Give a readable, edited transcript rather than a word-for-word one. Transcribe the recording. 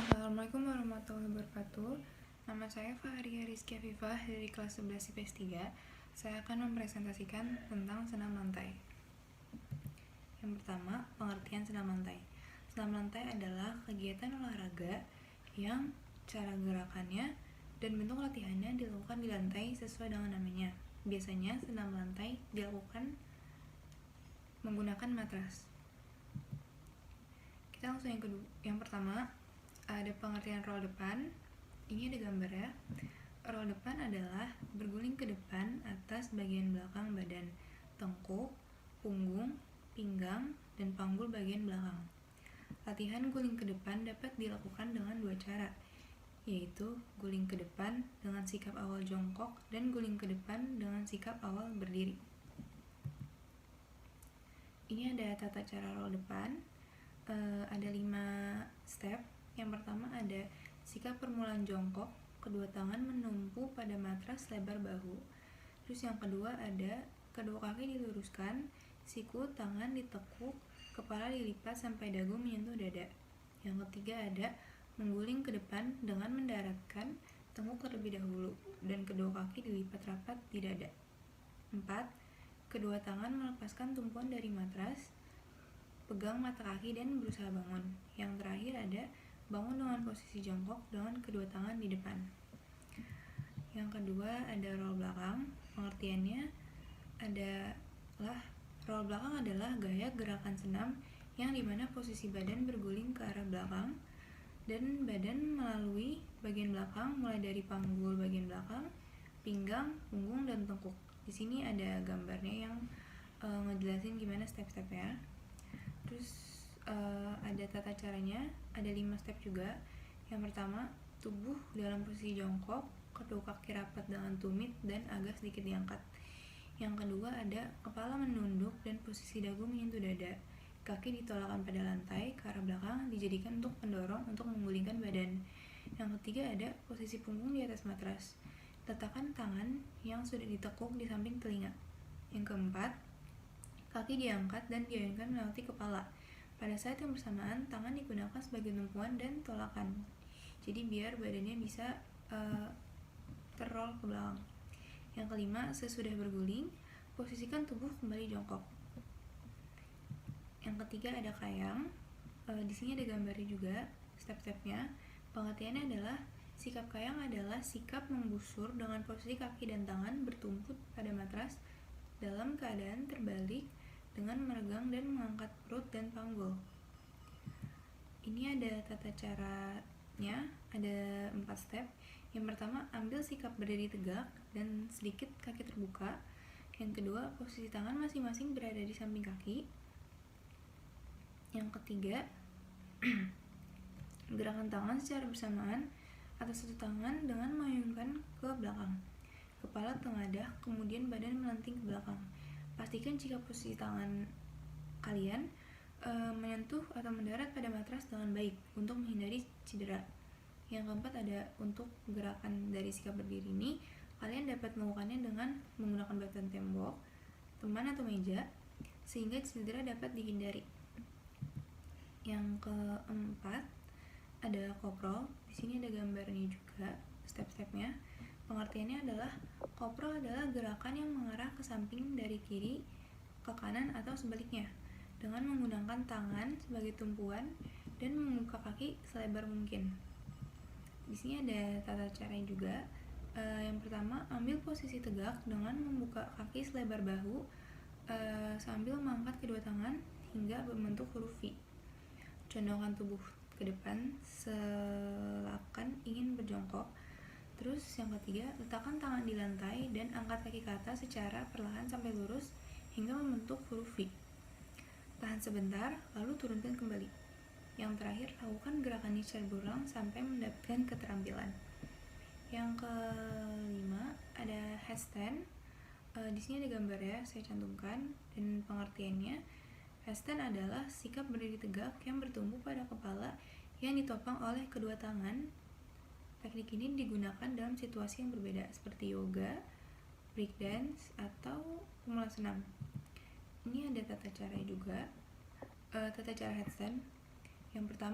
Assalamualaikum warahmatullahi wabarakatuh. Nama saya Faharia Rizky Afifah dari kelas 11 IPS 3. Saya akan mempresentasikan tentang senam lantai. Yang pertama, pengertian senam lantai. Senam lantai adalah kegiatan olahraga yang cara gerakannya dan bentuk latihannya dilakukan di lantai sesuai dengan namanya. Biasanya senam lantai dilakukan menggunakan matras. Kita langsung yang pertama, ada pengertian roll depan. Ini ada gambar ya. Roll depan adalah berguling ke depan atas bagian belakang badan, tengkuk, punggung, pinggang, dan panggul bagian belakang. Latihan guling ke depan dapat dilakukan dengan dua cara, yaitu guling ke depan dengan sikap awal jongkok dan guling ke depan dengan sikap awal berdiri. Ini ada tata cara roll depan. Ada 5 step. Yang pertama ada sikap permulaan jongkok, kedua tangan menumpu pada matras lebar bahu. Terus yang kedua ada kedua kaki diluruskan, siku tangan ditekuk, kepala dilipat sampai dagu menyentuh dada. Yang ketiga ada mengguling ke depan dengan mendaratkan tengkuk terlebih dahulu dan kedua kaki dilipat rapat di dada. 4. Kedua tangan melepaskan tumpuan dari matras, pegang mata kaki dan berusaha bangun. Yang terakhir ada bangun dengan posisi jongkok dengan kedua tangan di depan. Yang kedua ada roll belakang. Pengertiannya adalah roll belakang adalah gaya gerakan senam yang dimana posisi badan berguling ke arah belakang dan badan melalui bagian belakang mulai dari panggul bagian belakang, pinggang, punggung, dan tengkuk. Di sini ada gambarnya yang ngejelasin gimana step-stepnya. Terus ada tata caranya, ada 5 step juga. Yang pertama, tubuh dalam posisi jongkok, kedua kaki rapat dengan tumit dan agak sedikit diangkat. Yang kedua ada kepala menunduk dan posisi dagu menyentuh dada. Kaki ditolakkan pada lantai ke arah belakang dijadikan untuk pendorong untuk menggulingkan badan. Yang ketiga ada posisi punggung di atas matras. Letakkan tangan yang sudah ditekuk di samping telinga. Yang keempat, kaki diangkat dan diayunkan melewati kepala. Pada saat yang bersamaan, tangan digunakan sebagai tumpuan dan tolakan. Jadi biar badannya bisa terroll ke belakang. Yang kelima, sesudah berguling, posisikan tubuh kembali jongkok. Yang ketiga ada kayang. Di sini ada gambarnya juga, step-stepnya. Pengertiannya adalah sikap kayang adalah sikap menggusur dengan posisi kaki dan tangan bertumpu pada matras dalam keadaan terbalik dengan meregang dan mengangkat perut dan panggul. Ini ada tata caranya, ada 4 step. Yang pertama, ambil sikap berdiri tegak dan sedikit kaki terbuka. Yang kedua, posisi tangan masing-masing berada di samping kaki. Yang ketiga, gerakan tangan secara bersamaan atas satu tangan dengan mengayunkan ke belakang. Kepala tengadah, kemudian badan melenting ke belakang. Pastikan jika posisi tangan kalian menyentuh atau mendarat pada matras dengan baik untuk menghindari cedera. Yang keempat ada untuk gerakan dari sikap berdiri ini, kalian dapat melakukannya dengan menggunakan batuan tembok, teman atau meja, sehingga cedera dapat dihindari. Yang keempat ada koprol. Di sini ada gambarnya juga, step-stepnya. Pengertiannya adalah koprol adalah gerakan yang mengarah ke samping dari kiri ke kanan atau sebaliknya dengan menggunakan tangan sebagai tumpuan dan membuka kaki selebar mungkin. Di sini ada tata caranya juga. Yang pertama, ambil posisi tegak dengan membuka kaki selebar bahu sambil mengangkat kedua tangan hingga berbentuk huruf V. Condongkan tubuh ke depan seakan ingin berjongkok. Terus yang ketiga, letakkan tangan di lantai dan angkat kaki ke atas secara perlahan sampai lurus hingga membentuk huruf V. Tahan sebentar, lalu turunkan kembali. Yang terakhir, lakukan gerakan ini secara berulang sampai mendapatkan keterampilan. Yang kelima, ada headstand. Di sini ada gambar ya, saya cantumkan, dan pengertiannya, headstand adalah sikap berdiri tegak yang bertumpu pada kepala yang ditopang oleh kedua tangan. Teknik ini digunakan dalam situasi yang berbeda seperti yoga, breakdance, atau pemula senam. Ini ada tata cara juga, tata cara headstand. Yang pertama